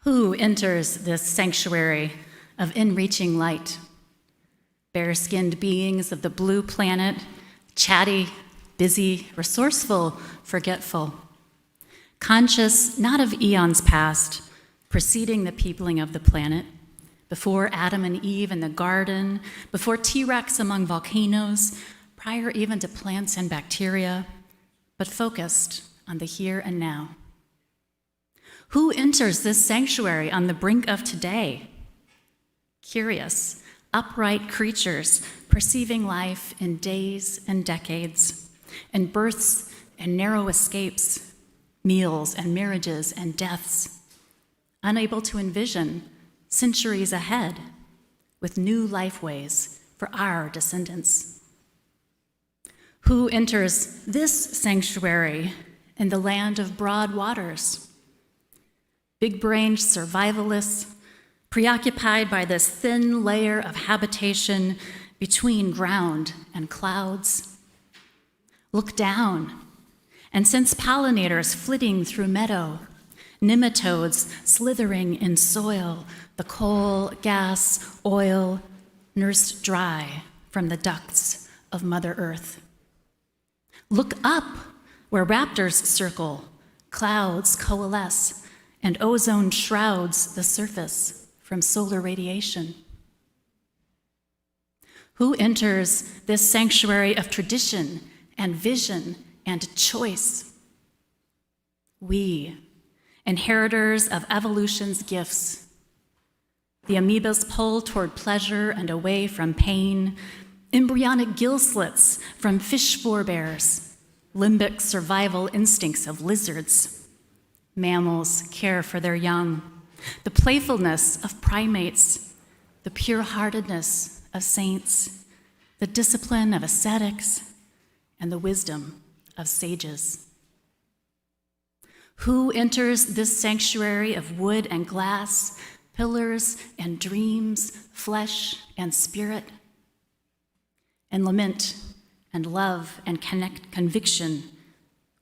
Who enters this sanctuary of in-reaching light? Bare-skinned beings of the blue planet, chatty, busy, resourceful, forgetful. Conscious not of eons past, preceding the peopling of the planet, before Adam and Eve in the garden, before T-Rex among volcanoes, prior even to plants and bacteria, but focused on the here and now. Who enters this sanctuary on the brink of today? Curious, upright creatures perceiving life in days and decades, in births and narrow escapes, meals and marriages and deaths, unable to envision centuries ahead with new lifeways for our descendants. Who enters this sanctuary in the land of broad waters? Big-brained survivalists, preoccupied by this thin layer of habitation between ground and clouds. Look down and sense pollinators flitting through meadow, nematodes slithering in soil, the coal, gas, oil nursed dry from the ducts of Mother Earth. Look up where raptors circle, clouds coalesce, and ozone shrouds the surface from solar radiation. Who enters this sanctuary of tradition and vision and choice? We, inheritors of evolution's gifts, the amoeba's pull toward pleasure and away from pain, embryonic gill slits from fish forebears, limbic survival instincts of lizards. Mammals care for their young, the playfulness of primates, the pure-heartedness of saints, the discipline of ascetics, and the wisdom of sages. Who enters this sanctuary of wood and glass, pillars and dreams, flesh and spirit? In lament and love and conviction,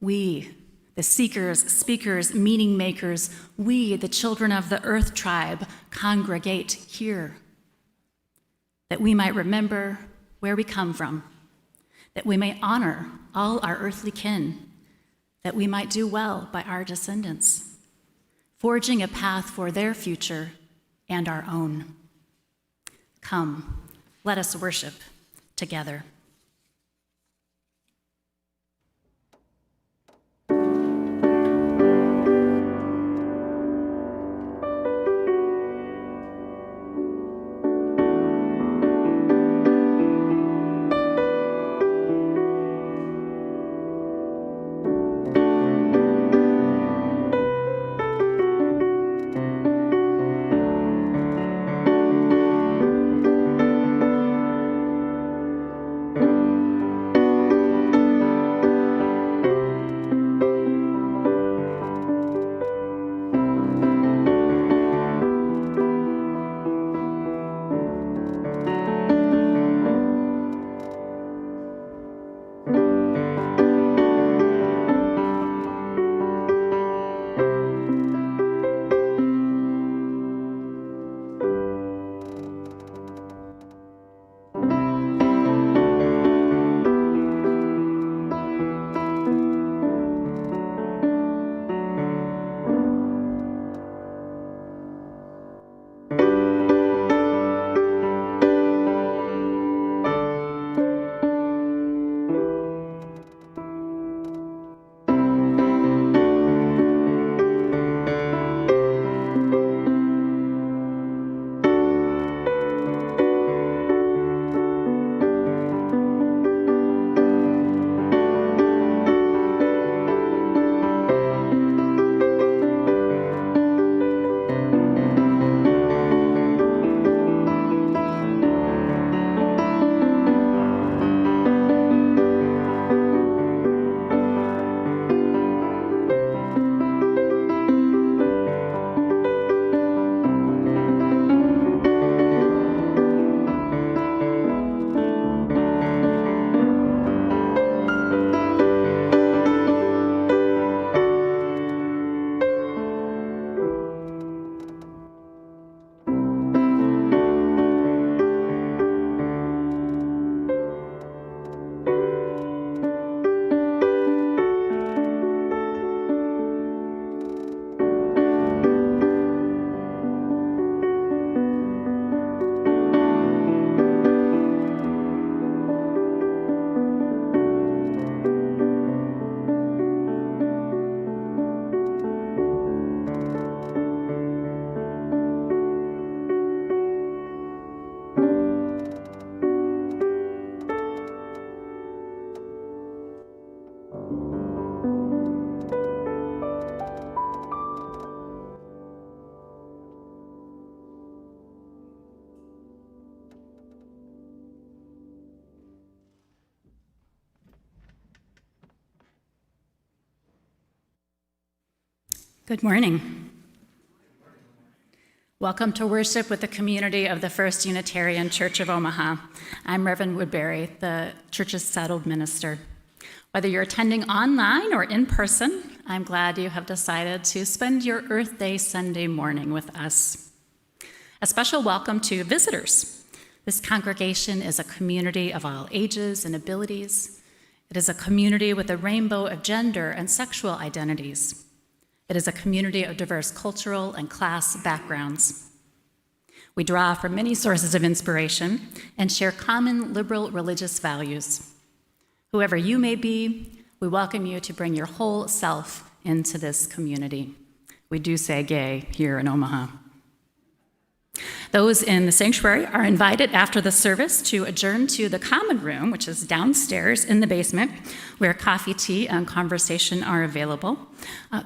we, the seekers, speakers, meaning makers, we, the children of the earth tribe, congregate here, that we might remember where we come from, that we may honor all our earthly kin, that we might do well by our descendants, forging a path for their future and our own. Come, let us worship together. Good morning. Welcome to worship with the community of the First Unitarian Church of Omaha. I'm Reverend Woodbury, the church's settled minister. Whether you're attending online or in person, I'm glad you have decided to spend your Earth Day Sunday morning with us. A special welcome to visitors. This congregation is a community of all ages and abilities. It is a community with a rainbow of gender and sexual identities. It is a community of diverse cultural and class backgrounds. We draw from many sources of inspiration and share common liberal religious values. Whoever you may be, we welcome you to bring your whole self into this community. We do say gay here in Omaha. Those in the sanctuary are invited after the service to adjourn to the common room, which is downstairs in the basement, where coffee, tea, and conversation are available.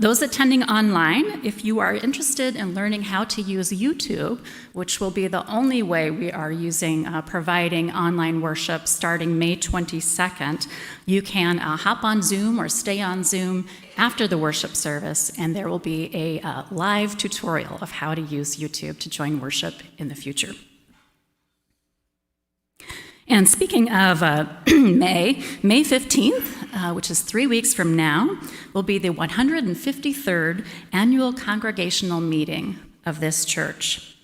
Those attending online, if you are interested in learning how to use YouTube, which will be the only way we are using providing online worship starting May 22nd, you can hop on Zoom or stay on Zoom after the worship service, and there will be a live tutorial of how to use YouTube to join worship in the future. And speaking of May 15th, which is 3 weeks from now, will be the 153rd annual congregational meeting of this church.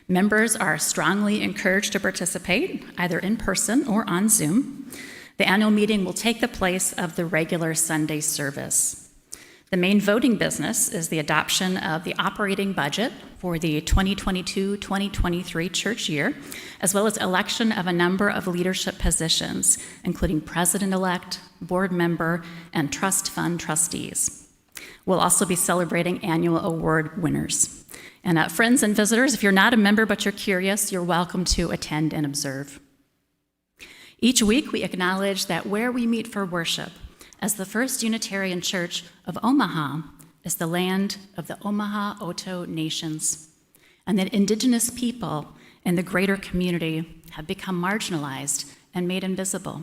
Members are strongly encouraged to participate, either in person or on Zoom. The annual meeting will take the place of the regular Sunday service. The main voting business is the adoption of the operating budget for the 2022-2023 church year, as well as election of a number of leadership positions, including president-elect, board member, and trust fund trustees. We'll also be celebrating annual award winners. And friends and visitors, if you're not a member but you're curious, you're welcome to attend and observe. Each week, we acknowledge that where we meet for worship as the First Unitarian Church of Omaha is the land of the Omaha Oto Nations, and that Indigenous people in the greater community have become marginalized and made invisible.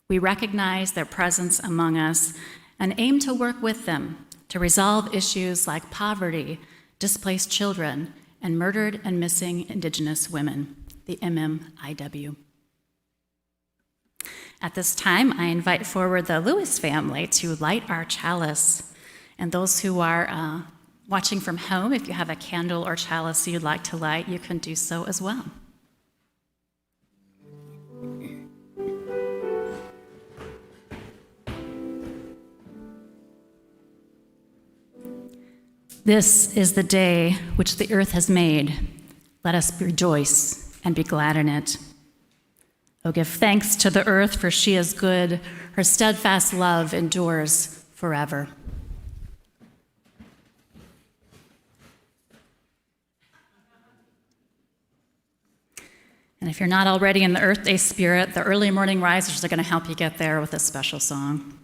We recognize their presence among us and aim to work with them to resolve issues like poverty, displaced children, and murdered and missing Indigenous women, the MMIW. At this time, I invite forward the Lewis family to light our chalice. And those who are watching from home, if you have a candle or chalice you'd like to light, you can do so as well. This is the day which the earth has made. Let us rejoice and be glad in it. Oh, give thanks to the earth, for she is good. Her steadfast love endures forever. And if you're not already in the Earth Day spirit, the early morning risers are going to help you get there with a special song.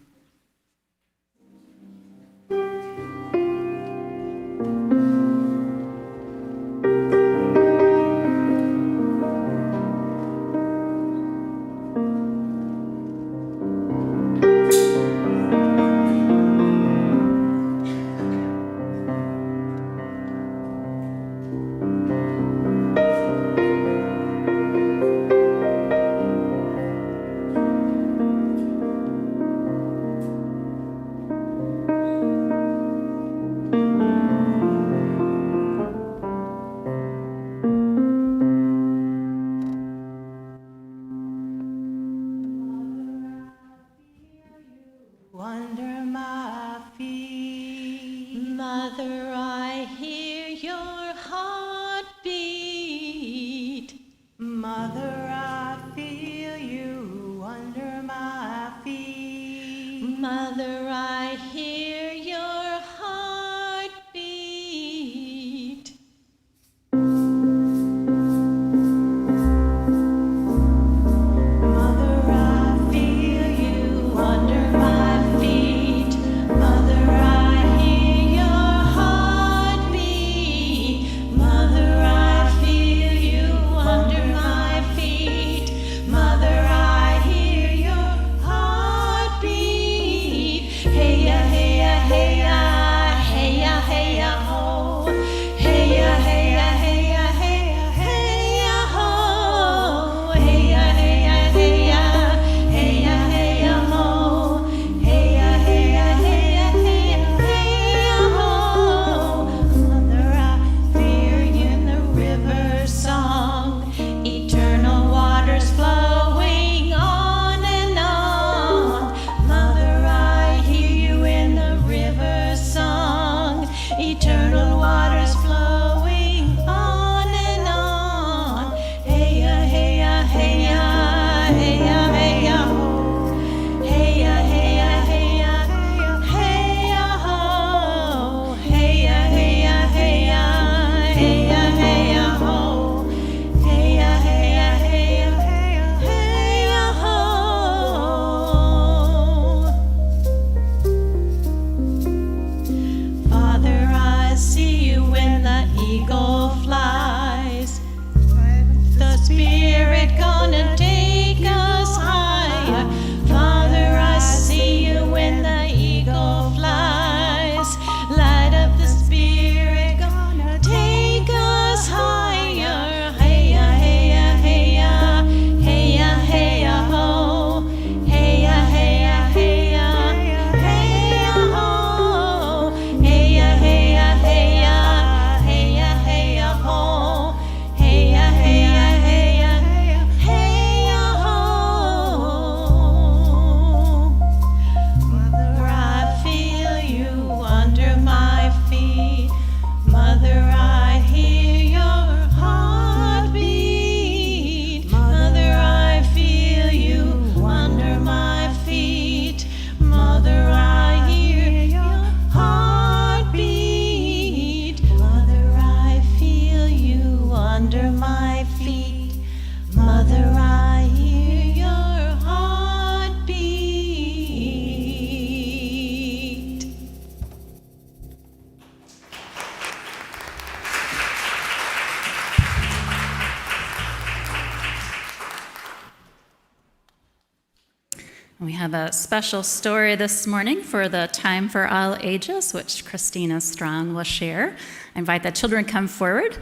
We have a special story this morning for the Time for All Ages, which Christina Strong will share. I invite the children come forward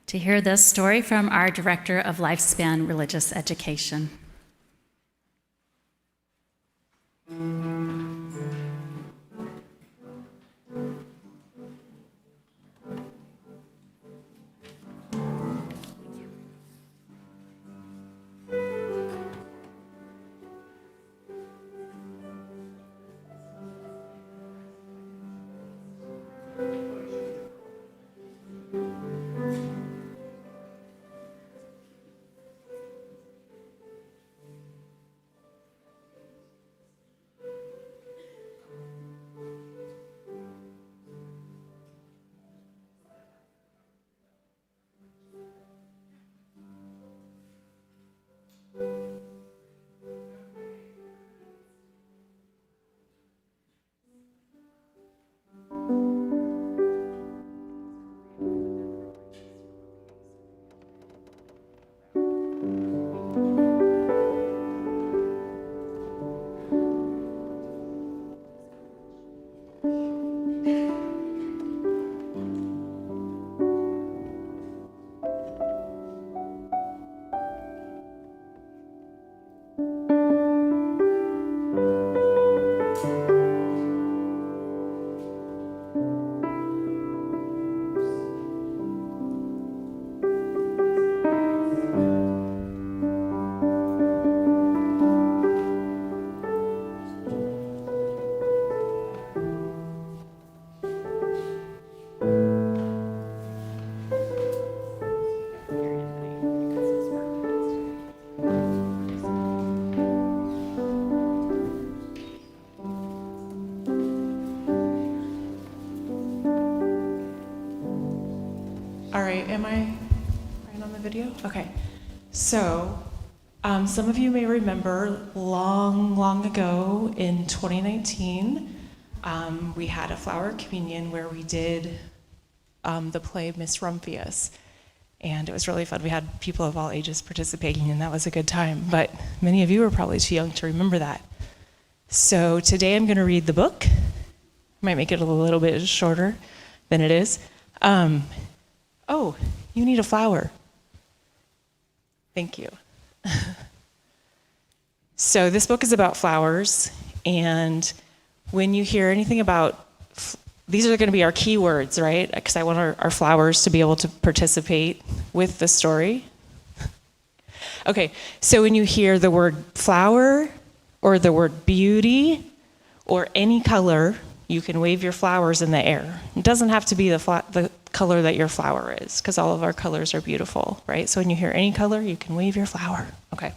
to hear this story from our Director of Lifespan Religious Education. All right, am I right on the video? Okay. So, some of you may remember long ago in 2019, we had a flower communion where we did the play Miss Rumphius. And it was really fun. We had people of all ages participating, and that was a good time. But many of you are probably too young to remember that. So today I'm going to read the book. Might make it a little bit shorter than it is. Oh, you need a flower. Thank you. So this book is about flowers, and when you hear anything about, these are going to be our key words, right? Because I want our flowers to be able to participate with the story. Okay, so when you hear the word flower, or the word beauty, or any color, you can wave your flowers in the air. It doesn't have to be the color that your flower is, because all of our colors are beautiful, right? So when you hear any color, you can wave your flower. Okay.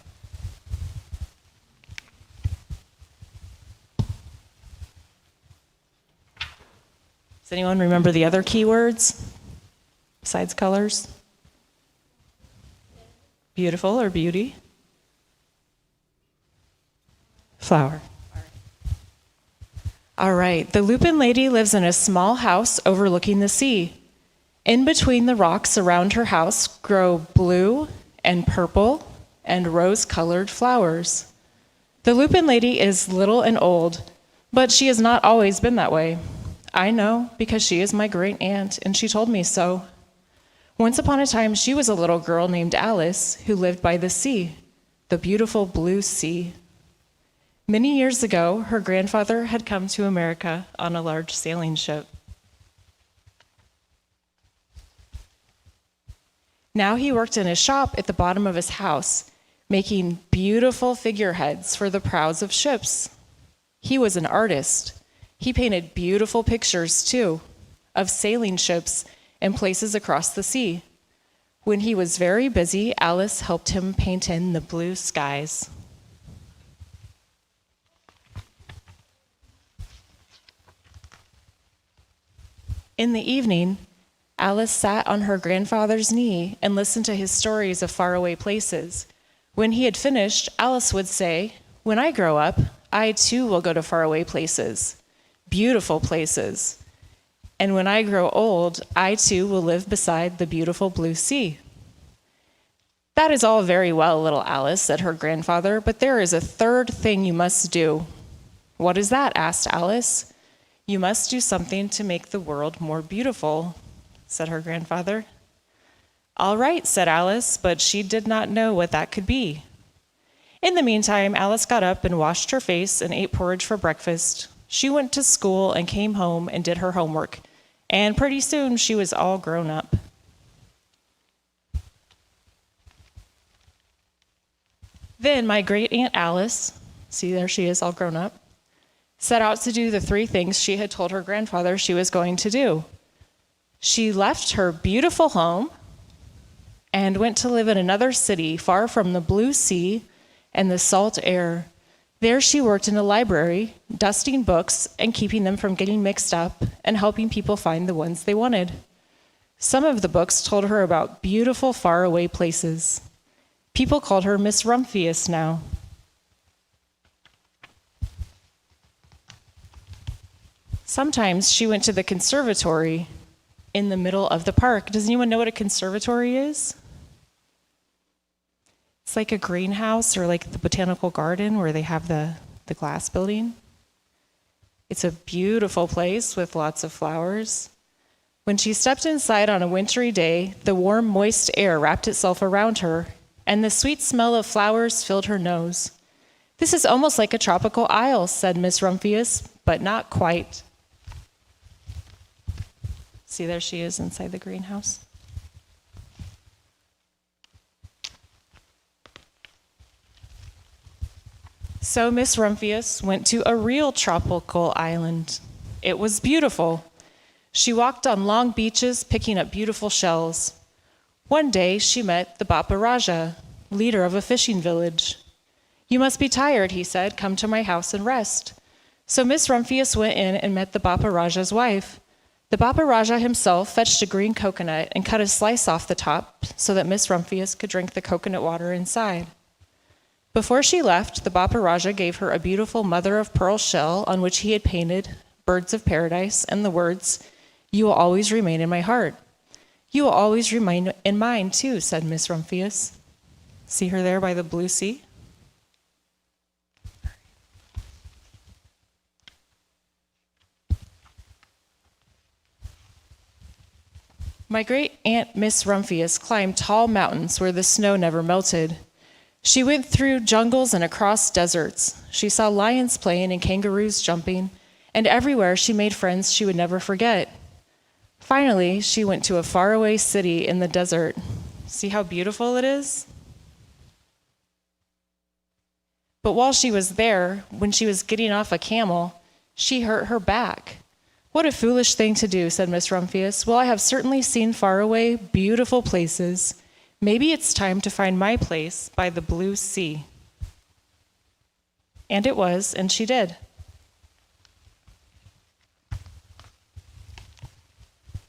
Does anyone remember the other keywords besides colors? Beautiful or beauty? Flower. All right. The Lupin lady lives in a small house overlooking the sea. In between the rocks around her house grow blue and purple and rose-colored flowers. The Lupin lady is little and old, but she has not always been that way. I know because she is my great aunt, and she told me so. Once upon a time, she was a little girl named Alice who lived by the sea, the beautiful blue sea. Many years ago, her grandfather had come to America on a large sailing ship. Now he worked in a shop at the bottom of his house, making beautiful figureheads for the prows of ships. He was an artist. He painted beautiful pictures, too, of sailing ships and places across the sea. When he was very busy, Alice helped him paint in the blue skies. In the evening, Alice sat on her grandfather's knee and listened to his stories of faraway places. When he had finished, Alice would say, "When I grow up, I too will go to faraway places, beautiful places. And when I grow old, I too will live beside the beautiful blue sea." "That is all very well, little Alice," said her grandfather, "but there is a third thing you must do." "What is that?" asked Alice. "You must do something to make the world more beautiful," said her grandfather. "All right," said Alice, but she did not know what that could be. In the meantime, Alice got up and washed her face and ate porridge for breakfast. She went to school and came home and did her homework, and pretty soon she was all grown up. Then my great Aunt Alice, see there she is all grown up, set out to do the 3 things she had told her grandfather she was going to do. She left her beautiful home and went to live in another city far from the blue sea and the salt air. There she worked in a library, dusting books and keeping them from getting mixed up and helping people find the ones they wanted. Some of the books told her about beautiful faraway places. People called her Miss Rumphius now. Sometimes she went to the conservatory in the middle of the park. Does anyone know what a conservatory is? It's like a greenhouse or like the botanical garden where they have the glass building. It's a beautiful place with lots of flowers. When she stepped inside on a wintry day, the warm, moist air wrapped itself around her, and the sweet smell of flowers filled her nose. "This is almost like a tropical isle," said Miss Rumphius, "but not quite." See, there she is inside the greenhouse. So Miss Rumphius went to a real tropical island. It was beautiful. She walked on long beaches, picking up beautiful shells. One day she met the Bapa Raja, leader of a fishing village. "You must be tired," he said. "Come to my house and rest." So Miss Rumphius went in and met the Bapa Raja's wife. The Bapa Raja himself fetched a green coconut and cut a slice off the top so that Miss Rumphius could drink the coconut water inside. Before she left, the Bapa Raja gave her a beautiful mother-of-pearl shell on which he had painted birds of paradise and the words, "You will always remain in my heart." "You will always remain in mine, too," said Miss Rumphius. See her there by the blue sea? My great aunt Miss Rumphius climbed tall mountains where the snow never melted. She went through jungles and across deserts. She saw lions playing and kangaroos jumping, and everywhere she made friends she would never forget. Finally, she went to a faraway city in the desert. See how beautiful it is? But while she was there, when she was getting off a camel, she hurt her back. "What a foolish thing to do," said Miss Rumphius. "Well, I have certainly seen faraway, beautiful places. Maybe it's time to find my place by the blue sea." And it was, and she did.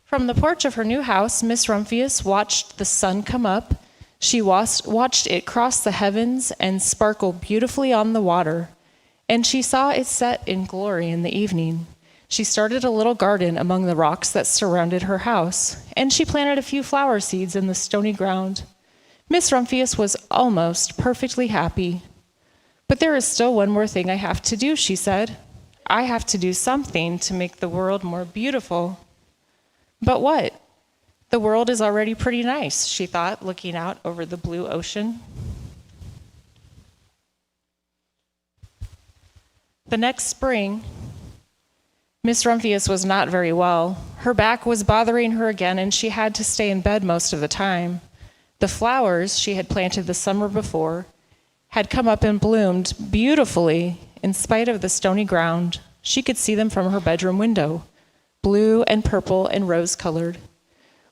From the porch of her new house, Miss Rumphius watched the sun come up. She watched it cross the heavens and sparkle beautifully on the water, and she saw it set in glory in the evening. She started a little garden among the rocks that surrounded her house, and she planted a few flower seeds in the stony ground. Miss Rumphius was almost perfectly happy. "But there is still one more thing I have to do," she said. "I have to do something to make the world more beautiful." "But what? The world is already pretty nice," she thought, looking out over the blue ocean. The next spring, Miss Rumphius was not very well. Her back was bothering her again, and she had to stay in bed most of the time. The flowers she had planted the summer before had come up and bloomed beautifully in spite of the stony ground. She could see them from her bedroom window, blue and purple and rose-colored.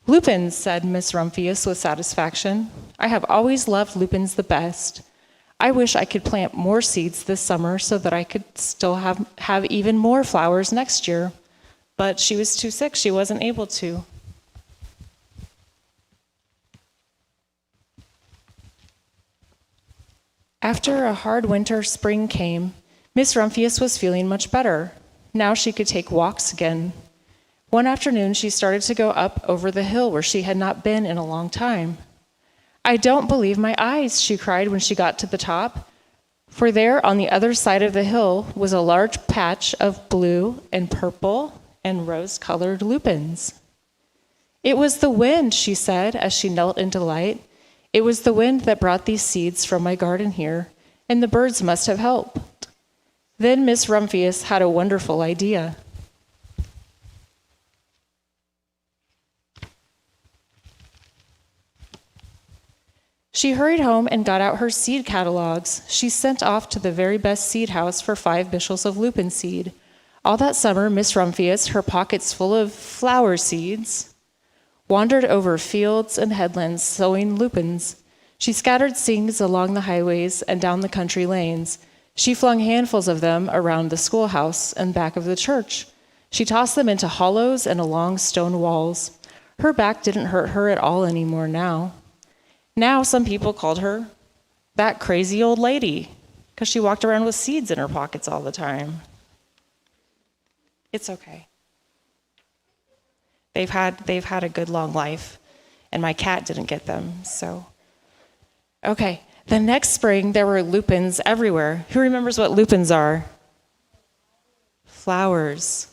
"Lupins," said Miss Rumphius with satisfaction. "I have always loved lupins the best. I wish I could plant more seeds this summer so that I could still have even more flowers next year." But she was too sick. She wasn't able to. After a hard winter, spring came. Miss Rumphius was feeling much better. Now she could take walks again. One afternoon, she started to go up over the hill where she had not been in a long time. "I don't believe my eyes," she cried when she got to the top. For there on the other side of the hill was a large patch of blue and purple and rose-colored lupins. "It was the wind," she said as she knelt in delight. "It was the wind that brought these seeds from my garden here, and the birds must have helped." Then Miss Rumphius had a wonderful idea. She hurried home and got out her seed catalogs. She sent off to the very best seed house for 5 bushels of lupin seed. All that summer, Miss Rumphius, her pockets full of flower seeds, wandered over fields and headlands sowing lupins. She scattered seeds along the highways and down the country lanes. She flung handfuls of them around the schoolhouse and back of the church. She tossed them into hollows and along stone walls. Her back didn't hurt her at all anymore now. Now some people called her that crazy old lady because she walked around with seeds in her pockets all the time. It's okay. They've had a good long life, and my cat didn't get them, so. Okay, the next spring there were lupins everywhere. Who remembers what lupins are? Flowers.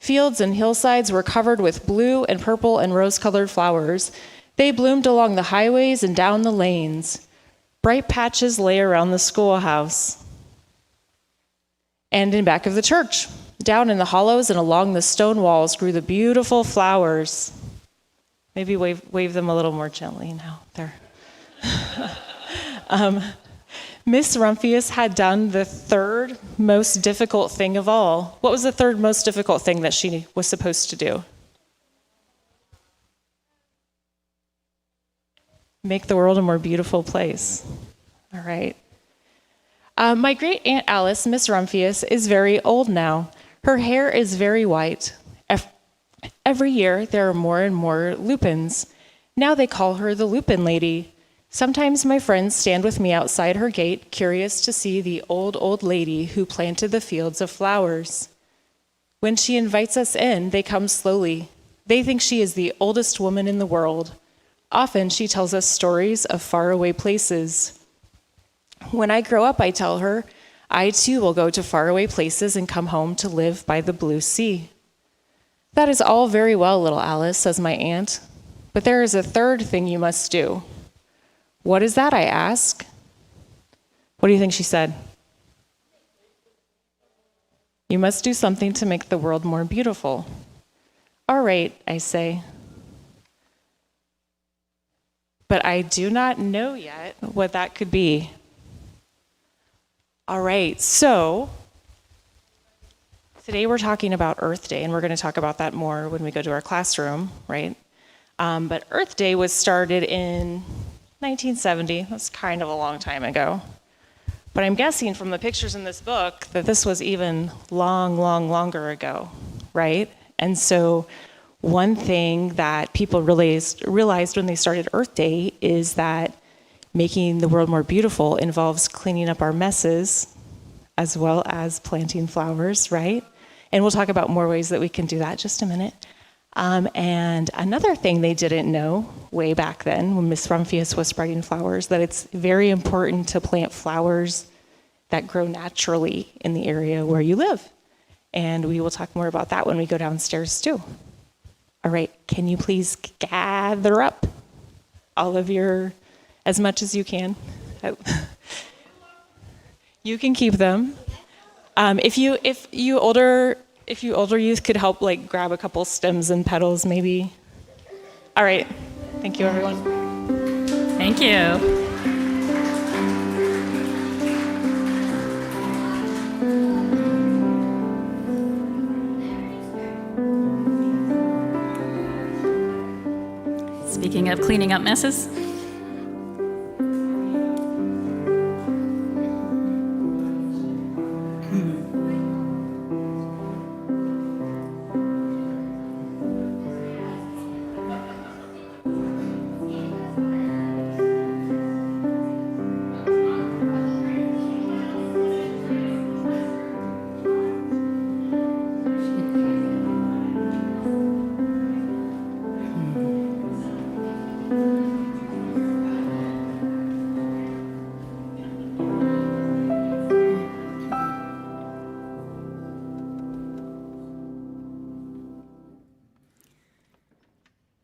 Fields and hillsides were covered with blue and purple and rose-colored flowers. They bloomed along the highways and down the lanes. Bright patches lay around the schoolhouse and in back of the church. Down in the hollows and along the stone walls grew the beautiful flowers. Maybe wave them a little more gently now. There. Miss Rumphius had done the third most difficult thing of all. What was the third most difficult thing that she was supposed to do? Make the world a more beautiful place. All right. My great Aunt Alice, Miss Rumphius, is very old now. Her hair is very white. Every year there are more and more lupins. Now they call her the Lupin Lady. Sometimes my friends stand with me outside her gate, curious to see the old lady who planted the fields of flowers. When she invites us in, they come slowly. They think she is the oldest woman in the world. Often she tells us stories of faraway places. When I grow up, I tell her, I too will go to faraway places and come home to live by the blue sea. That is all very well, little Alice, says my aunt, but there is a third thing you must do. What is that, I ask? What do you think she said? You must do something to make the world more beautiful. All right, I say. But I do not know yet what that could be. All right, so today we're talking about Earth Day, and we're going to talk about that more when we go to our classroom, right? But Earth Day was started in 1970. That's kind of a long time ago. But I'm guessing from the pictures in this book that this was even longer ago, right? And so one thing that people realized when they started Earth Day is that making the world more beautiful involves cleaning up our messes as well as planting flowers, right? And we'll talk about more ways that we can do that in just a minute. And another thing they didn't know way back then when Miss Rumphius was spreading flowers, that it's very important to plant flowers that grow naturally in the area where you live. And we will talk more about that when we go downstairs too. All right, can you please gather up all of your, as much as you can. You can keep them. If you older youth could help, like grab a couple stems and petals, maybe. All right, thank you, everyone. Thank you. Speaking of cleaning up messes.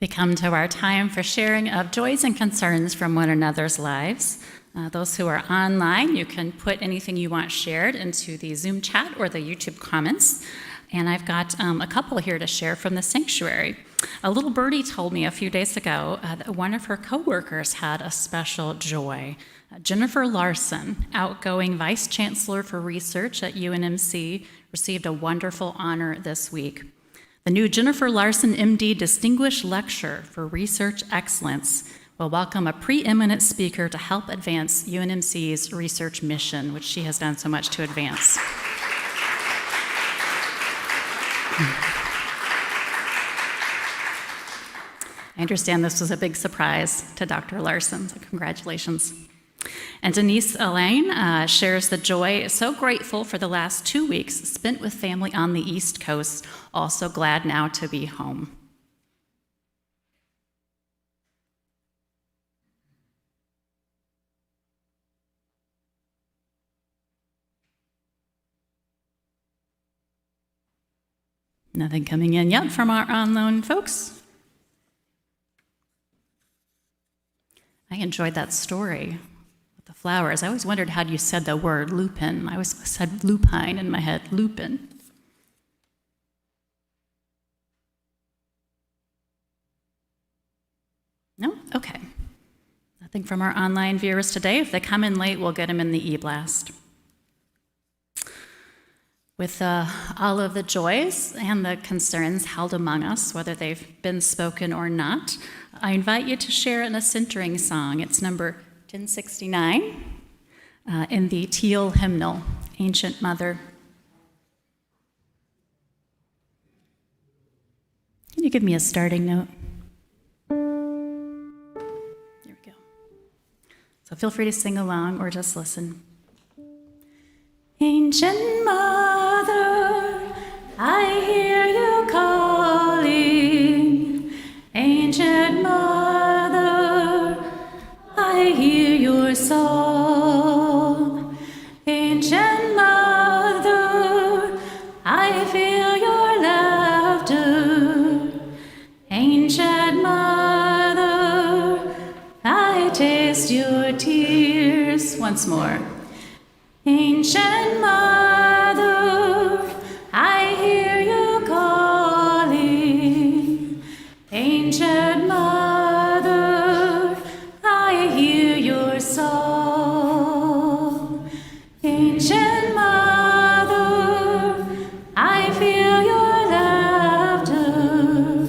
We come to our time for sharing of joys and concerns from one another's lives. Those who are online, you can put anything you want shared into the Zoom chat or the YouTube comments. And I've got a couple here to share from the sanctuary. A little birdie told me a few days ago that one of her coworkers had a special joy. Jennifer Larson, outgoing Vice Chancellor for Research at UNMC, received a wonderful honor this week. The new Jennifer Larson, MD Distinguished Lecturer for Research Excellence will welcome a preeminent speaker to help advance UNMC's research mission, which she has done so much to advance. I understand this was a big surprise to Dr. Larson, so congratulations. And Denise Elaine shares the joy, so grateful for the last 2 weeks spent with family on the East Coast, also glad now to be home. Nothing coming in yet from our online folks. I enjoyed that story with the flowers. I always wondered how you said the word lupin. I always said lupine in my head, lupin. No? Okay. Nothing from our online viewers today. If they come in late, we'll get them in the e-blast. With all of the joys and the concerns held among us, whether they've been spoken or not, I invite you to share in a centering song. It's number 1069 in the Teal hymnal, Ancient Mother. Can you give me a starting note? There we go. So feel free to sing along or just listen. Ancient Mother, I hear you calling. Ancient Mother, I hear your song. Ancient Mother, I feel your laughter. Ancient Mother, I taste your tears. Once more. Ancient Mother, I hear you calling. Ancient Mother, I hear your song. Ancient Mother, I feel your laughter.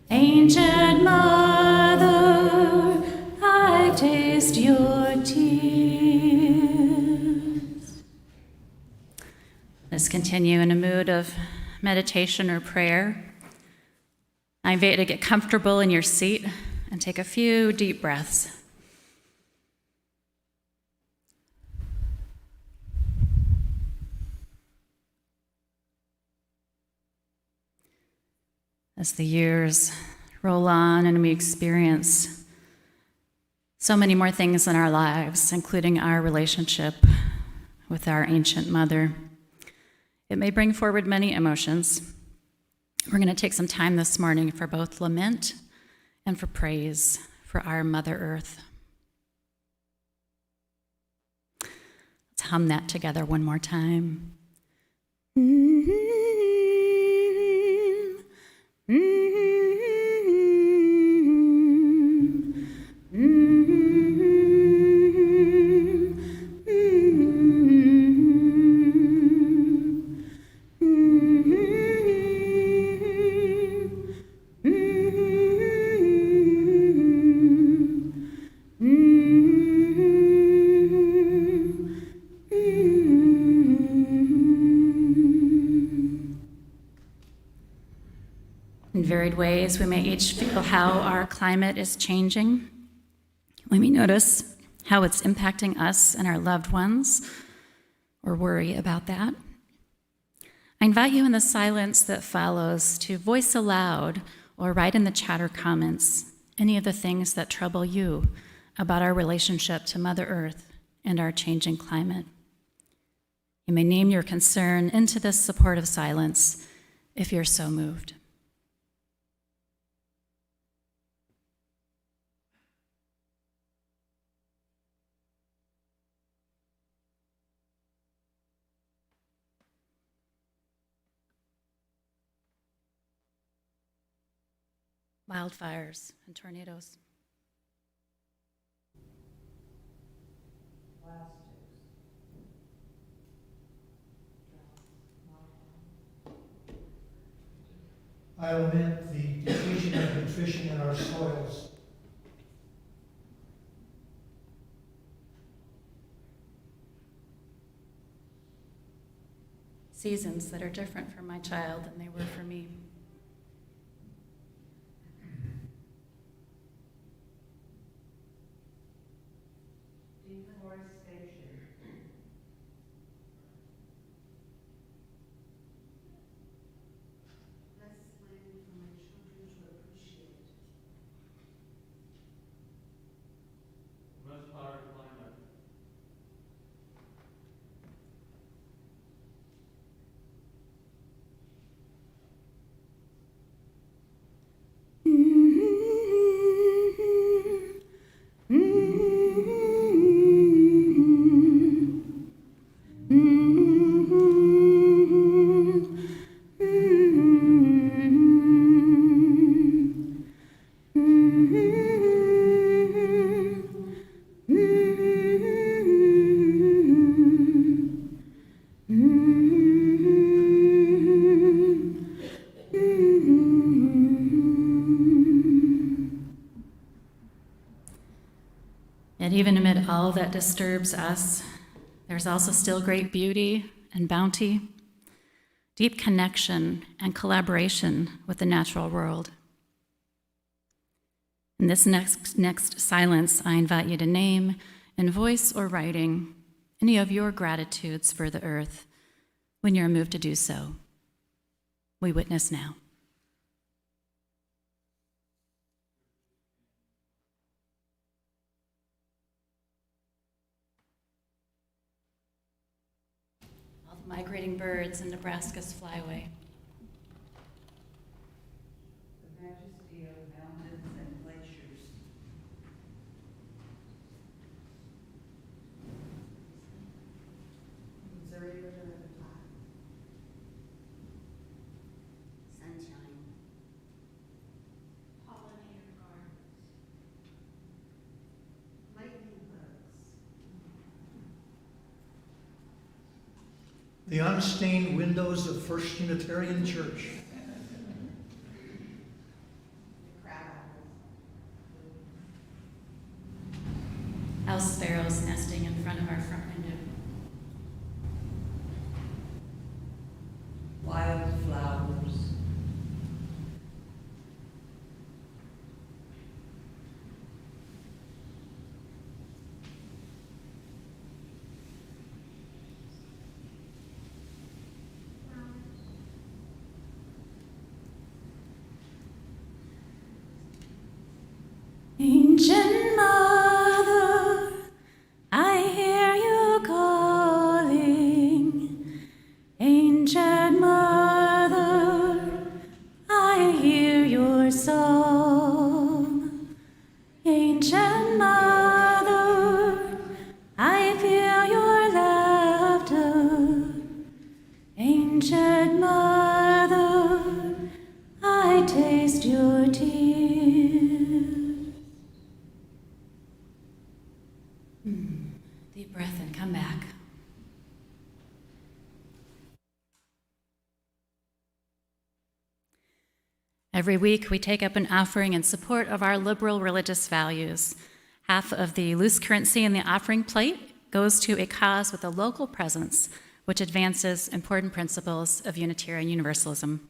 Ancient Mother, I taste your tears. Let's continue in a mood of meditation or prayer. I invite you to get comfortable in your seat and take a few deep breaths. As the years roll on and we experience so many more things in our lives, including our relationship with our ancient mother, it may bring forward many emotions. We're going to take some time this morning for both lament and for praise for our Mother Earth. Let's hum that together one more time. In varied ways, we may each feel how our climate is changing. We may notice how it's impacting us and our loved ones, or worry about that. I invite you in the silence that follows to voice aloud or write in the chat or comments any of the things that trouble you about our relationship to Mother Earth and our changing climate. You may name your concern into this supportive silence if you're so moved. wildfires, and tornadoes. I lament the depletion and nutrition in our soils. Seasons that are different for my child than they were for me. Deforestation. Less land for my children to appreciate. Most power climate. Yet even amid all that disturbs us, there's also still great beauty and bounty, deep connection and collaboration with the natural world. In this next silence, I invite you to name, in voice or writing, any of your gratitudes for the earth when you're moved to do so. We witness now. All the migrating birds in Nebraska's flyway. The majesty of mountains and glaciers. Missouri River at the top. Sunshine. Pollinator gardens. Lightning bugs. The unstained windows of First Unitarian Church. The crab apples. House sparrows nesting in front of our front window. Wildflowers. Ancient Mother, I hear you calling. Ancient Mother, I hear your song. Ancient Mother, I feel your laughter. Ancient Mother, I taste your tears. Deep breath and come back. Every week, we take up an offering in support of our liberal religious values. Half of the loose currency in the offering plate goes to a cause with a local presence, which advances important principles of Unitarian Universalism.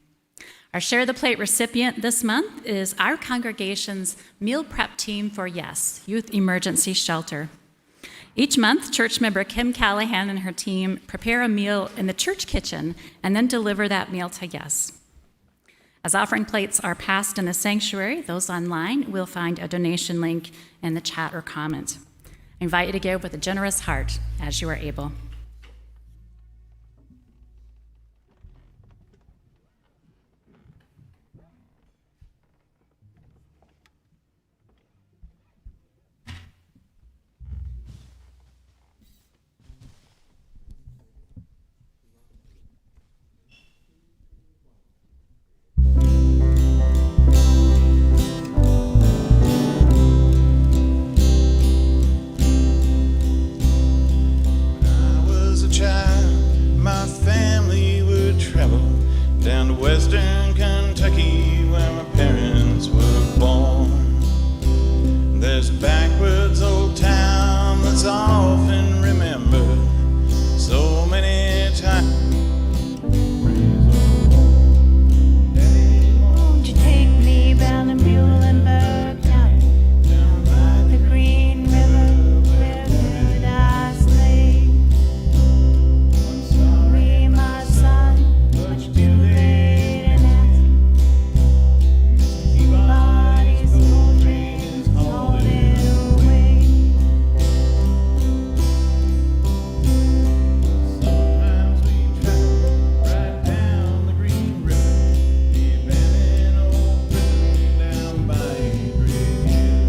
Our Share the Plate recipient this month is our congregation's meal prep team for YES, Youth Emergency Shelter. Each month, church member Kim Callahan and her team prepare a meal in the church kitchen and then deliver that meal to YES. As offering plates are passed in the sanctuary, those online will find a donation link in the chat or comment. I invite you to give with a generous heart as you are able. western Kentucky where my parents were born. There's a backwoods old town that's often remembered so many times. Won't you take me round to Muhlenberg County, down by the Green River where paradise lay? I'm sorry, my son, but you're too late in asking. Peabody's old train is holding away. Sometimes we travel right down the Green River, the abandoned old prison down by Adrian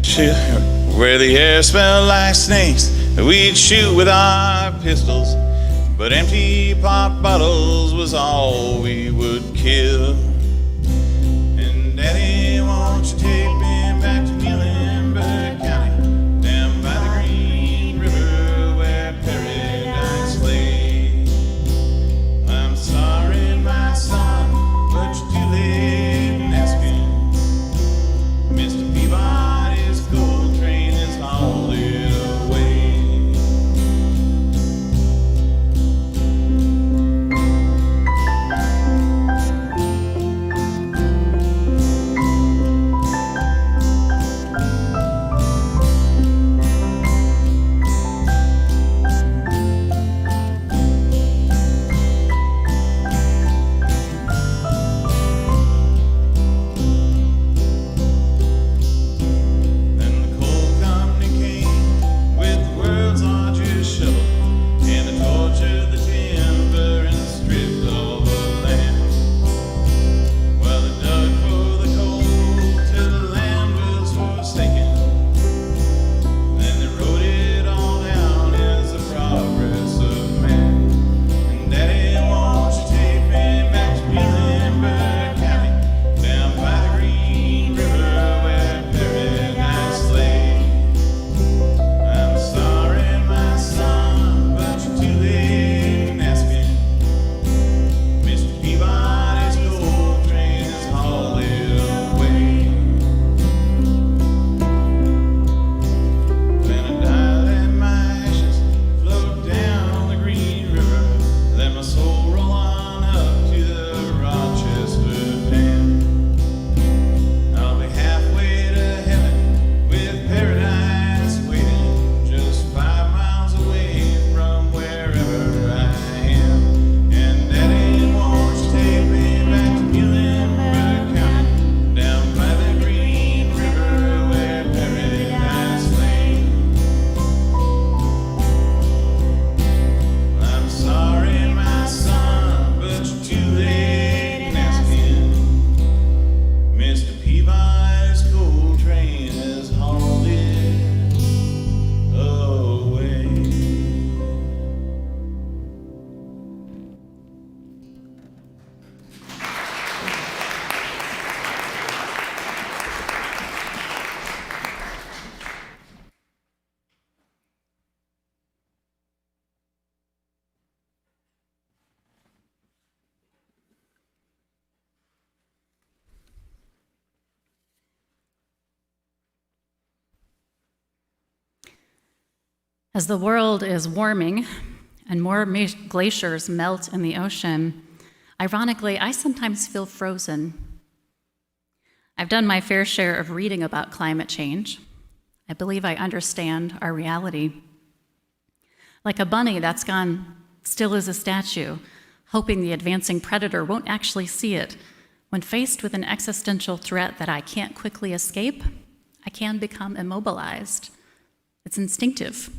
Hill. Where the air smelled like snakes, we'd shoot with our pistols, but empty pop bottles was all we would kill. And Daddy, won't you take me back to Muhlenberg County, down by the Green River where paradise lay? I'm sorry, my son, but you're too late in asking. Mr. Peabody's gold train is hauled away. Then the coal company came with the world's largest shovel, and they tortured the timber and stripped all the land. Well, they dug for the coal till the land was forsaken. Then they wrote it all down as the progress of man. And Daddy, won't you take me back to Muhlenberg County, down by the Green River where paradise lay? I'm sorry, my son, but you're too late in asking. Mr. Peabody's gold train is hauled away. When I die, let my ashes float down the Green River. Let my soul roll on up to the Rochester Dam. I'll be halfway to heaven with paradise waiting, just 5 miles away from wherever I am. And Daddy, won't you take me back to Muhlenberg County, down by the Green River where paradise lay? I'm sorry, my son, but you're too late in asking. Mr. Peabody's gold train is hauled away. As the world is warming and more glaciers melt in the ocean, ironically, I sometimes feel frozen. I've done my fair share of reading about climate change. I believe I understand our reality. Like a bunny that's gone still as a statue, hoping the advancing predator won't actually see it, when faced with an existential threat that I can't quickly escape, I can become immobilized. It's instinctive.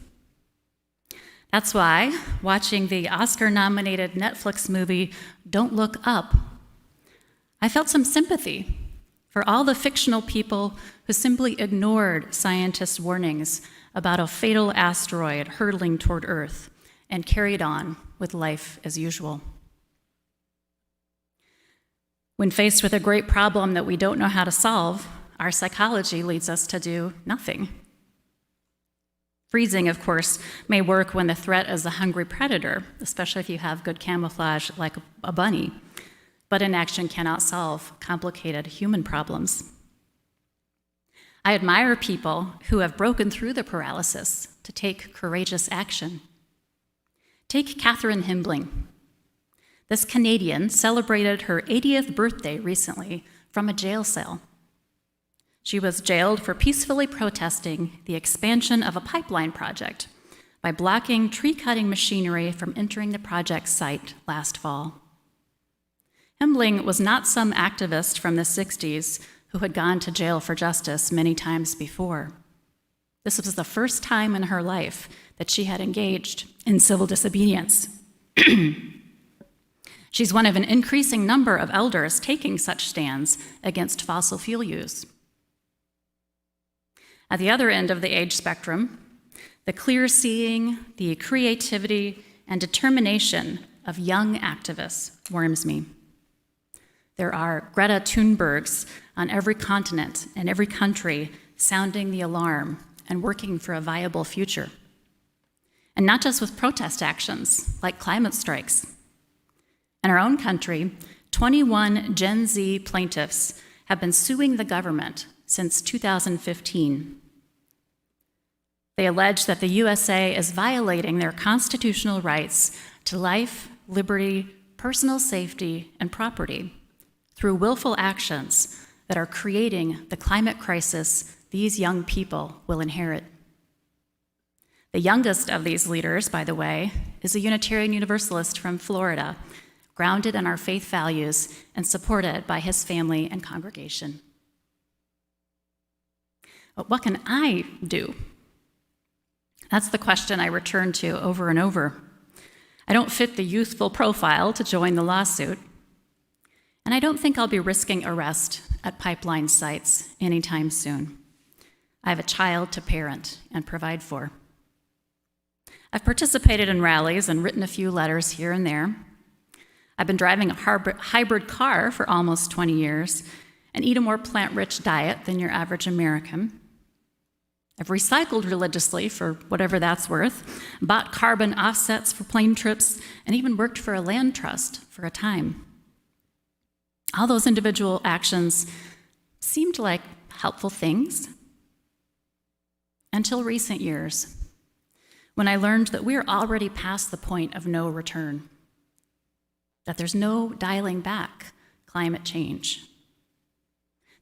That's why, watching the Oscar-nominated Netflix movie Don't Look Up, I felt some sympathy for all the fictional people who simply ignored scientists' warnings about a fatal asteroid hurtling toward Earth and carried on with life as usual. When faced with a great problem that we don't know how to solve, our psychology leads us to do nothing. Freezing, of course, may work when the threat is a hungry predator, especially if you have good camouflage like a bunny, but inaction cannot solve complicated human problems. I admire people who have broken through the paralysis to take courageous action. Take Catherine Himbling. This Canadian celebrated her 80th birthday recently from a jail cell. She was jailed for peacefully protesting the expansion of a pipeline project by blocking tree-cutting machinery from entering the project site last fall. Himbling was not some activist from the 60s who had gone to jail for justice many times before. This was the first time in her life that she had engaged in civil disobedience. She's one of an increasing number of elders taking such stands against fossil fuel use. At the other end of the age spectrum, the clear-seeing, the creativity, and determination of young activists warms me. There are Greta Thunbergs on every continent and every country sounding the alarm and working for a viable future. And not just with protest actions like climate strikes. In our own country, 21 Gen Z plaintiffs have been suing the government since 2015. They allege that the USA is violating their constitutional rights to life, liberty, personal safety, and property through willful actions that are creating the climate crisis these young people will inherit. The youngest of these leaders, by the way, is a Unitarian Universalist from Florida, grounded in our faith values and supported by his family and congregation. But what can I do? That's the question I return to over and over. I don't fit the youthful profile to join the lawsuit, and I don't think I'll be risking arrest at pipeline sites anytime soon. I have a child to parent and provide for. I've participated in rallies and written a few letters here and there. I've been driving a hybrid car for almost 20 years and eat a more plant-rich diet than your average American. I've recycled religiously for whatever that's worth, bought carbon offsets for plane trips, and even worked for a land trust for a time. All those individual actions seemed like helpful things until recent years, when I learned that we're already past the point of no return, that there's no dialing back climate change.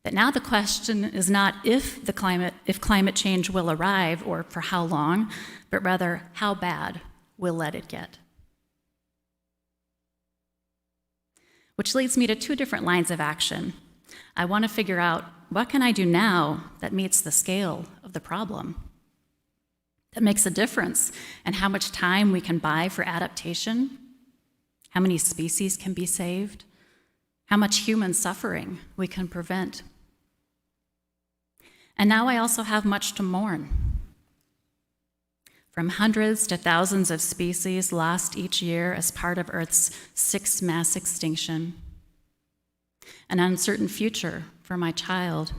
That now the question is not if climate change will arrive or for how long, but rather how bad we'll let it get. Which leads me to two different lines of action. I want to figure out what can I do now that meets the scale of the problem, that makes a difference in how much time we can buy for adaptation, how many species can be saved, how much human suffering we can prevent. And now I also have much to mourn. From hundreds to thousands of species lost each year as part of Earth's sixth mass extinction, an uncertain future for my child,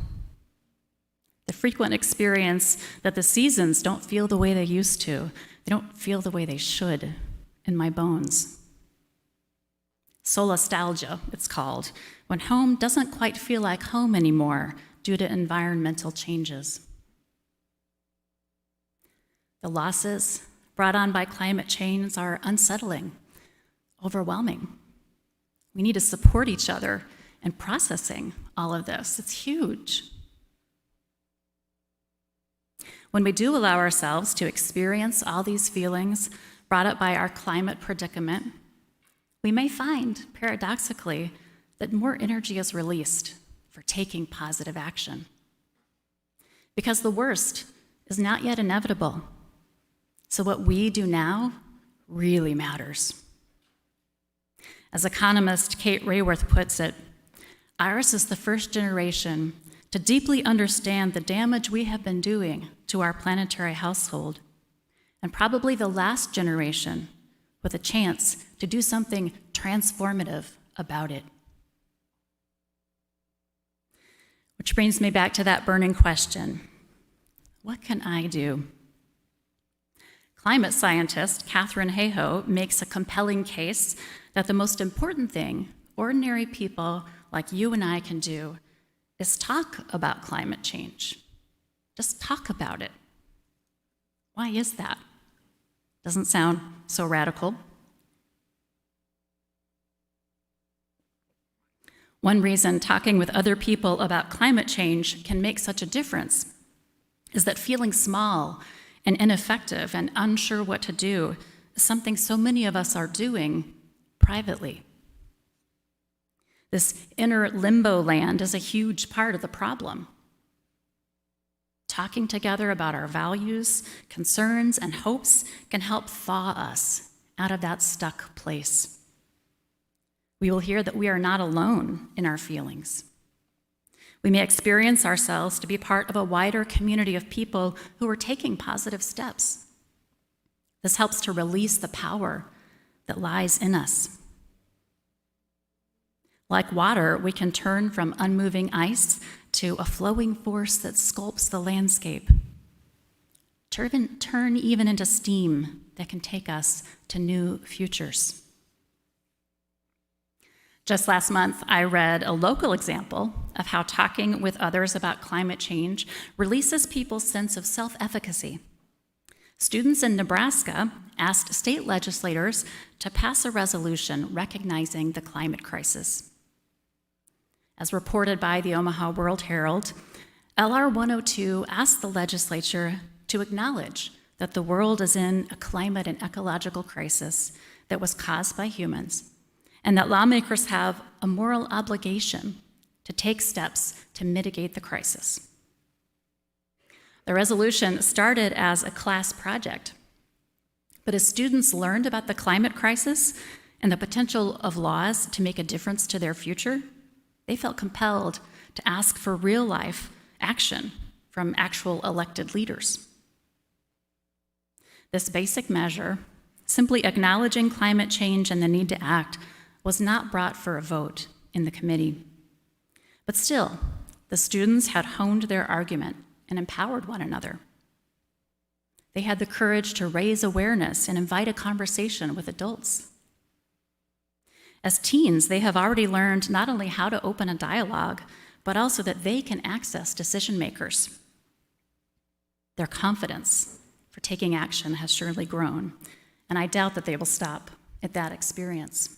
the frequent experience that the seasons don't feel the way they used to, they don't feel the way they should in my bones. Solastalgia, it's called, when home doesn't quite feel like home anymore due to environmental changes. The losses brought on by climate change are unsettling, overwhelming. We need to support each other in processing all of this. It's huge. When we do allow ourselves to experience all these feelings brought up by our climate predicament, we may find, paradoxically, that more energy is released for taking positive action. Because the worst is not yet inevitable. So what we do now really matters. As economist Kate Rayworth puts it, ours is the first generation to deeply understand the damage we have been doing to our planetary household, and probably the last generation with a chance to do something transformative about it. Which brings me back to that burning question: what can I do? Climate scientist Katherine Hayhoe makes a compelling case that the most important thing ordinary people like you and I can do is talk about climate change. Just talk about it. Why is that? Doesn't sound so radical. One reason talking with other people about climate change can make such a difference is that feeling small and ineffective and unsure what to do is something so many of us are doing privately. This inner limbo land is a huge part of the problem. Talking together about our values, concerns, and hopes can help thaw us out of that stuck place. We will hear that we are not alone in our feelings. We may experience ourselves to be part of a wider community of people who are taking positive steps. This helps to release the power that lies in us. Like water, we can turn from unmoving ice to a flowing force that sculpts the landscape. Turn even into steam that can take us to new futures. Just last month, I read a local example of how talking with others about climate change releases people's sense of self-efficacy. Students in Nebraska asked state legislators to pass a resolution recognizing the climate crisis. As reported by the Omaha World-Herald, LR 102 asked the legislature to acknowledge that the world is in a climate and ecological crisis that was caused by humans, and that lawmakers have a moral obligation to take steps to mitigate the crisis. The resolution started as a class project, but as students learned about the climate crisis and the potential of laws to make a difference to their future, they felt compelled to ask for real-life action from actual elected leaders. This basic measure, simply acknowledging climate change and the need to act, was not brought for a vote in the committee. But still, the students had honed their argument and empowered one another. They had the courage to raise awareness and invite a conversation with adults. As teens, they have already learned not only how to open a dialogue, but also that they can access decision makers. Their confidence for taking action has surely grown, and I doubt that they will stop at that experience.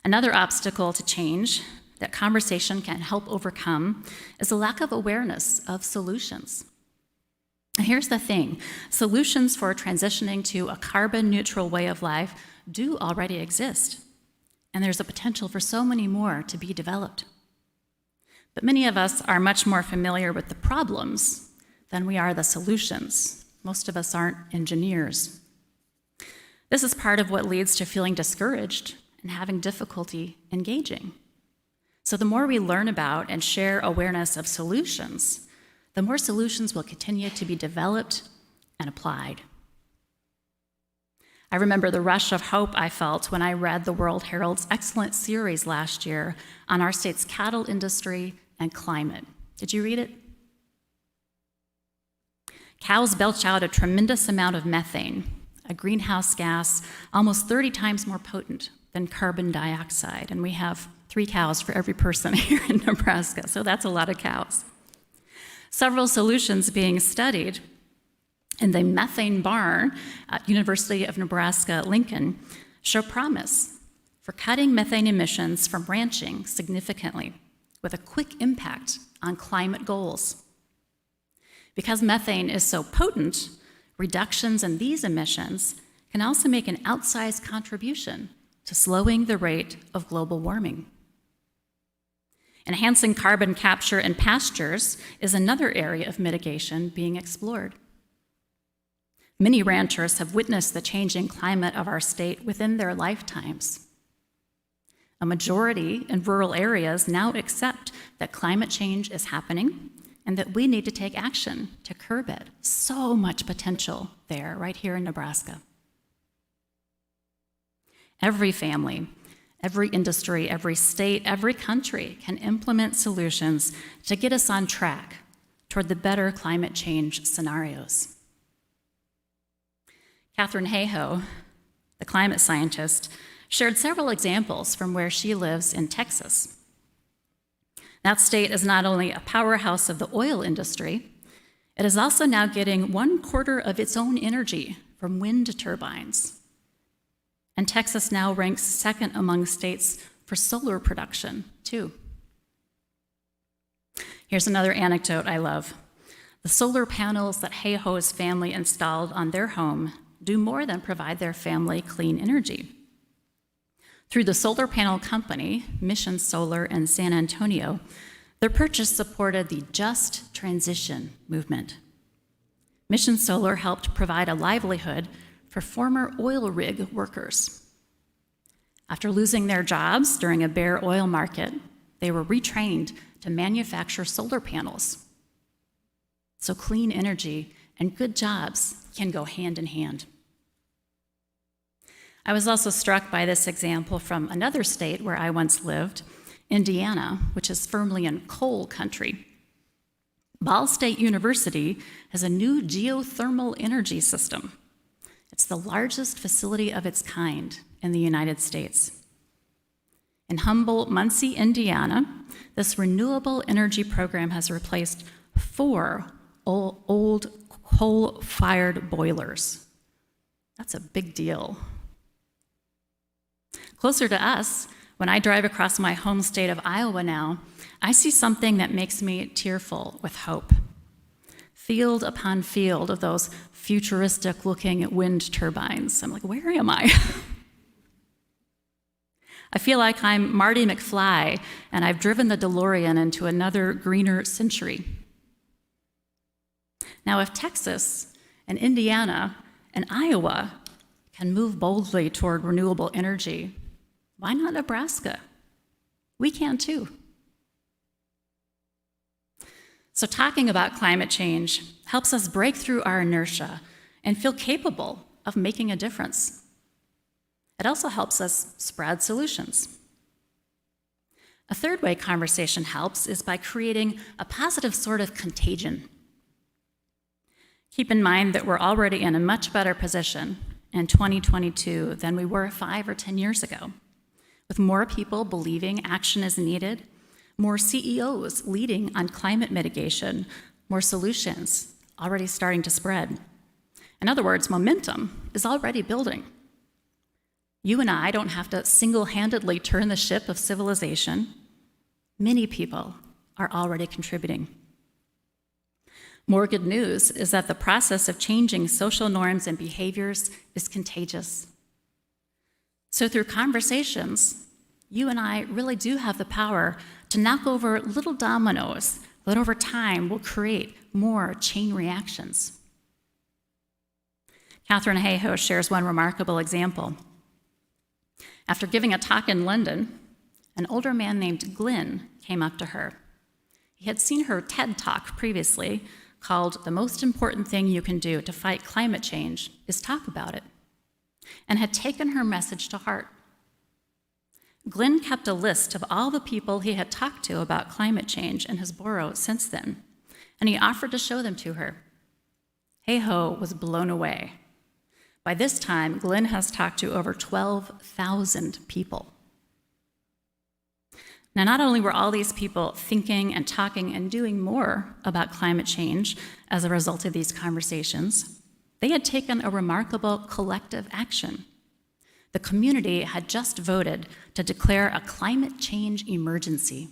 Another obstacle to change that conversation can help overcome is a lack of awareness of solutions. And here's the thing, solutions for transitioning to a carbon-neutral way of life do already exist, and there's a potential for so many more to be developed. But many of us are much more familiar with the problems than we are the solutions. Most of us aren't engineers. This is part of what leads to feeling discouraged and having difficulty engaging. So the more we learn about and share awareness of solutions, the more solutions will continue to be developed and applied. I remember the rush of hope I felt when I read the World Herald's excellent series last year on our state's cattle industry and climate. Did you read it? Cows belch out a tremendous amount of methane, a greenhouse gas almost 30 times more potent than carbon dioxide, and we have 3 cows for every person here in Nebraska, so that's a lot of cows. Several solutions being studied in the methane barn at University of Nebraska-Lincoln show promise for cutting methane emissions from ranching significantly with a quick impact on climate goals. Because methane is so potent, reductions in these emissions can also make an outsized contribution to slowing the rate of global warming. Enhancing carbon capture in pastures is another area of mitigation being explored. Many ranchers have witnessed the changing climate of our state within their lifetimes. A majority in rural areas now accept that climate change is happening and that we need to take action to curb it. So much potential there, right here in Nebraska. Every family, every industry, every state, every country can implement solutions to get us on track toward the better climate change scenarios. Katherine Hayhoe, the climate scientist, shared several examples from where she lives in Texas. That state is not only a powerhouse of the oil industry, it is also now getting 1/4 of its own energy from wind turbines. And Texas now ranks second among states for solar production, too. Here's another anecdote I love. The solar panels that Hayhoe's family installed on their home do more than provide their family clean energy. Through the solar panel company, Mission Solar in San Antonio, their purchase supported the Just Transition movement. Mission Solar helped provide a livelihood for former oil rig workers. After losing their jobs during a bare oil market, they were retrained to manufacture solar panels. So clean energy and good jobs can go hand in hand. I was also struck by this example from another state where I once lived, Indiana, which is firmly in coal country. Ball State University has a new geothermal energy system. It's the largest facility of its kind in the United States. In humble Muncie, Indiana, this renewable energy program has replaced 4 old coal-fired boilers. That's a big deal. Closer to us, when I drive across my home state of Iowa now, I see something that makes me tearful with hope. Field upon field of those futuristic-looking wind turbines. I'm like, where am I? I feel like I'm Marty McFly, and I've driven the DeLorean into another greener century. Now, if Texas and Indiana and Iowa can move boldly toward renewable energy, why not Nebraska? We can too. So talking about climate change helps us break through our inertia and feel capable of making a difference. It also helps us spread solutions. A third way conversation helps is by creating a positive sort of contagion. Keep in mind that we're already in a much better position in 2022 than we were 5 or 10 years ago, with more people believing action is needed, more CEOs leading on climate mitigation, more solutions already starting to spread. In other words, momentum is already building. You and I don't have to single-handedly turn the ship of civilization. Many people are already contributing. More good news is that the process of changing social norms and behaviors is contagious. So through conversations, you and I really do have the power to knock over little dominoes that over time will create more chain reactions. Katherine Hayhoe shares one remarkable example. After giving a talk in London, an older man named Glenn came up to her. He had seen her TED Talk previously called "The Most Important Thing You Can Do to Fight Climate Change is Talk About It," and had taken her message to heart. Glenn kept a list of all the people he had talked to about climate change in his borough since then, and he offered to show them to her. Hayhoe was blown away. By this time, Glenn has talked to over 12,000 people. Now, not only were all these people thinking and talking and doing more about climate change as a result of these conversations, they had taken a remarkable collective action. The community had just voted to declare a climate change emergency.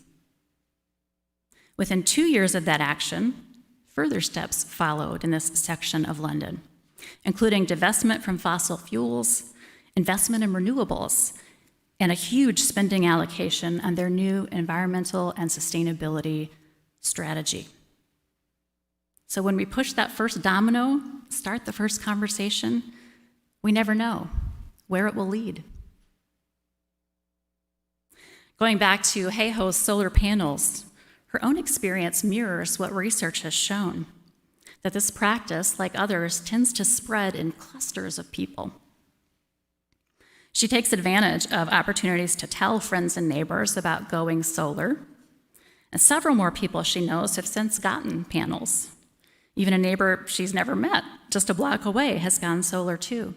Within 2 years of that action, further steps followed in this section of London, including divestment from fossil fuels, investment in renewables, and a huge spending allocation on their new environmental and sustainability strategy. So when we push that first domino, start the first conversation, we never know where it will lead. Going back to Hayhoe's solar panels, her own experience mirrors what research has shown, that this practice, like others, tends to spread in clusters of people. She takes advantage of opportunities to tell friends and neighbors about going solar, and several more people she knows have since gotten panels. Even a neighbor she's never met just a block away, has gone solar too.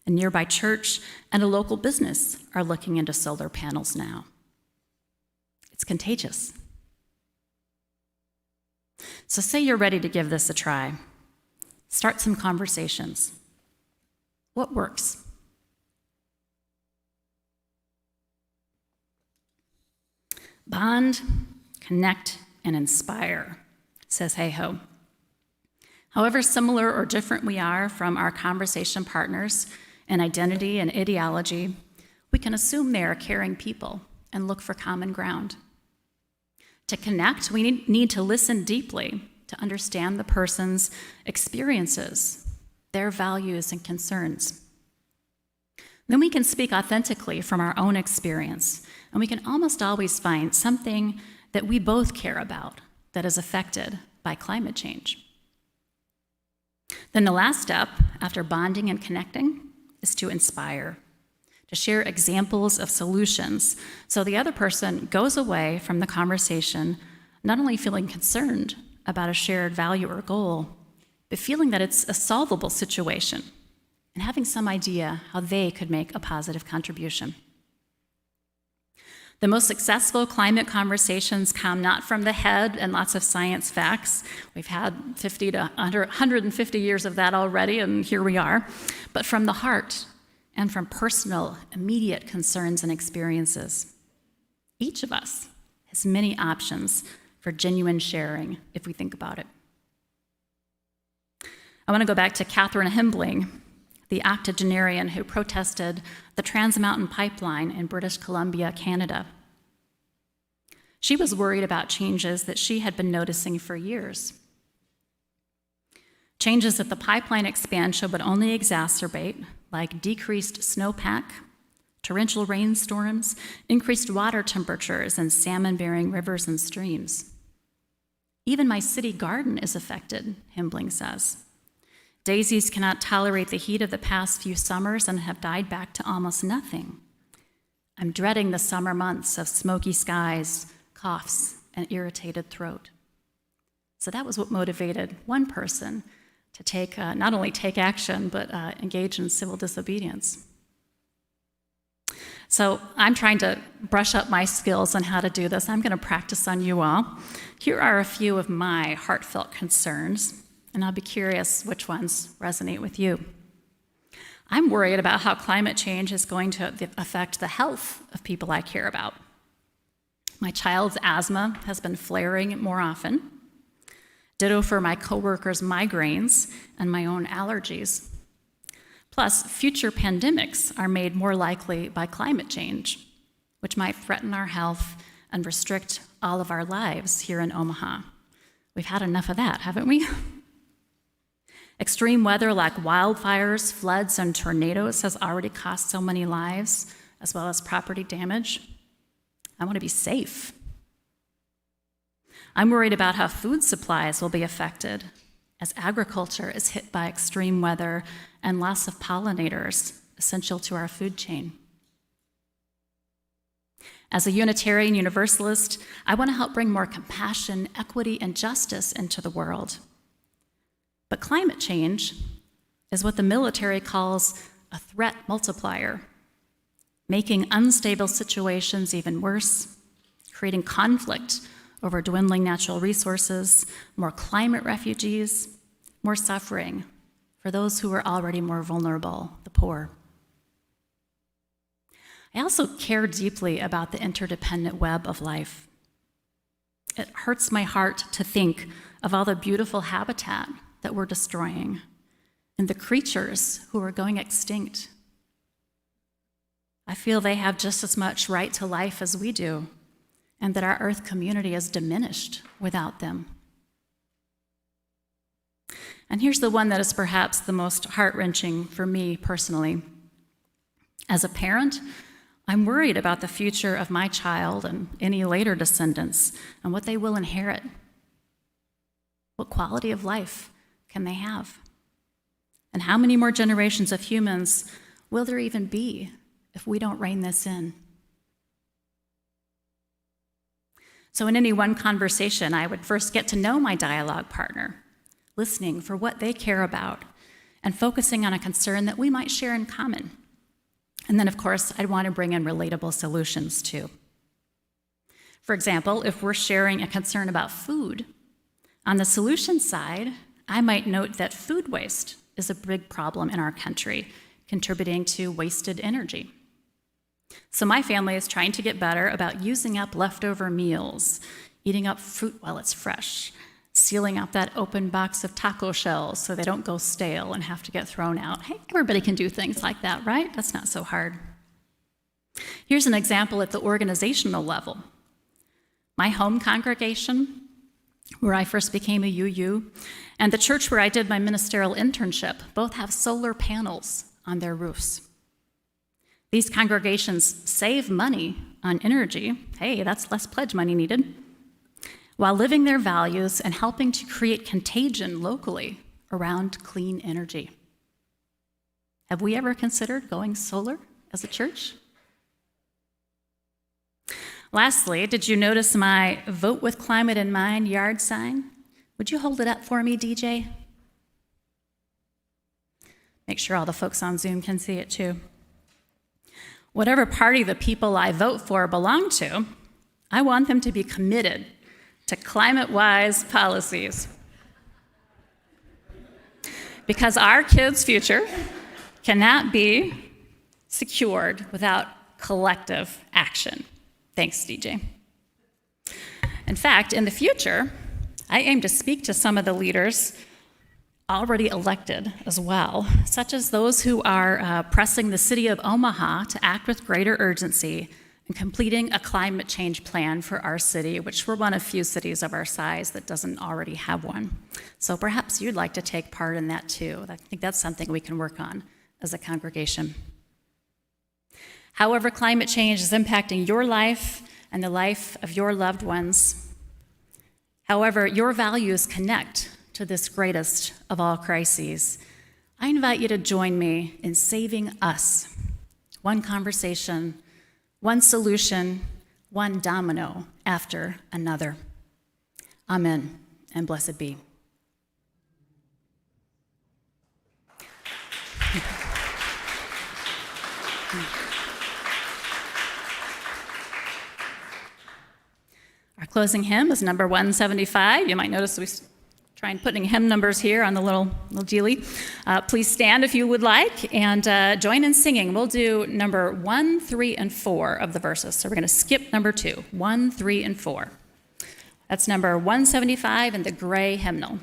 A nearby church and a local business are looking into solar panels now. It's contagious. So say you're ready to give this a try. Start some conversations. What works? Bond, connect, and inspire, says Hey-Ho. However similar or different we are from our conversation partners in identity and ideology, we can assume they are caring people and look for common ground. To connect, we need to listen deeply to understand the person's experiences, their values and concerns. Then we can speak authentically from our own experience, and we can almost always find something that we both care about that is affected by climate change. Then the last step, after bonding and connecting, is to inspire, to share examples of solutions so the other person goes away from the conversation not only feeling concerned about a shared value or goal, but feeling that it's a solvable situation and having some idea how they could make a positive contribution. The most successful climate conversations come not from the head and lots of science facts. We've had 50 to 150 years of that already, and here we are, but from the heart and from personal, immediate concerns and experiences. Each of us has many options for genuine sharing if we think about it. I want to go back to Catherine Himbling, the octogenarian who protested the Trans Mountain Pipeline in British Columbia, Canada. She was worried about changes that she had been noticing for years. Changes that the pipeline expansion would only exacerbate, like decreased snowpack, torrential rainstorms, increased water temperatures, and salmon-bearing rivers and streams. Even my city garden is affected, Himbling says. Daisies cannot tolerate the heat of the past few summers and have died back to almost nothing. I'm dreading the summer months of smoky skies, coughs, and irritated throat. So that was what motivated one person to not only take action, but engage in civil disobedience. So I'm trying to brush up my skills on how to do this. I'm going to practice on you all. Here are a few of my heartfelt concerns, and I'll be curious which ones resonate with you. I'm worried about how climate change is going to affect the health of people I care about. My child's asthma has been flaring more often. Ditto for my coworkers' migraines and my own allergies. Plus, future pandemics are made more likely by climate change, which might threaten our health and restrict all of our lives here in Omaha. We've had enough of that, haven't we? Extreme weather like wildfires, floods, and tornadoes has already cost so many lives, as well as property damage. I want to be safe. I'm worried about how food supplies will be affected as agriculture is hit by extreme weather and loss of pollinators essential to our food chain. As a Unitarian Universalist, I want to help bring more compassion, equity, and justice into the world. But climate change is what the military calls a threat multiplier, making unstable situations even worse, creating conflict over dwindling natural resources, more climate refugees, more suffering for those who are already more vulnerable, the poor. I also care deeply about the interdependent web of life. It hurts my heart to think of all the beautiful habitat that we're destroying and the creatures who are going extinct. I feel they have just as much right to life as we do, and that our Earth community is diminished without them. And here's the one that is perhaps the most heart-wrenching for me personally. As a parent, I'm worried about the future of my child and any later descendants and what they will inherit. What quality of life can they have? And how many more generations of humans will there even be if we don't rein this in? So in any one conversation, I would first get to know my dialogue partner. listening for what they care about, and focusing on a concern that we might share in common. And then, of course, I'd want to bring in relatable solutions too. For example, if we're sharing a concern about food, on the solution side, I might note that food waste is a big problem in our country, contributing to wasted energy. So my family is trying to get better about using up leftover meals, eating up fruit while it's fresh, sealing up that open box of taco shells so they don't go stale and have to get thrown out. Hey, everybody can do things like that, right? That's not so hard. Here's an example at the organizational level. My home congregation, where I first became a UU, and the church where I did my ministerial internship both have solar panels on their roofs. These congregations save money on energy. Hey, that's less pledge money needed, while living their values and helping to create contagion locally around clean energy. Have we ever considered going solar as a church? Lastly, did you notice my Vote with Climate in Mind yard sign? Would you hold it up for me, DJ? Make sure all the folks on Zoom can see it too. Whatever party the people I vote for belong to, I want them to be committed to climate-wise policies. Because our kids' future cannot be secured without collective action. Thanks, DJ. In fact, in the future, I aim to speak to some of the leaders already elected as well, such as those who are pressing the city of Omaha to act with greater urgency in completing a climate change plan for our city, which we're one of few cities of our size that doesn't already have one. So perhaps you'd like to take part in that too. I think that's something we can work on as a congregation. However climate change is impacting your life and the life of your loved ones, however your values connect to this greatest of all crises, I invite you to join me in saving us. One conversation, one solution, one domino after another. Amen, and blessed be. Our closing hymn is number 175. You might notice we try and putting hymn numbers here on the little dealie. Please stand if you would like and join in singing. We'll do number 1, 3, and 4 of the verses. So we're going to skip number 2, 1, 3, and 4. That's number 175 in the gray hymnal.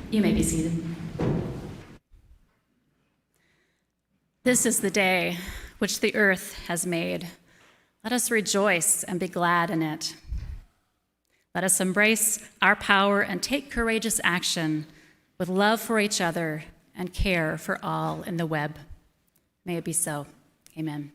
You may be seated. This is the day which the earth has made. Let us rejoice and be glad in it. Let us embrace our power and take courageous action with love for each other and care for all in the web. May it be so. Amen.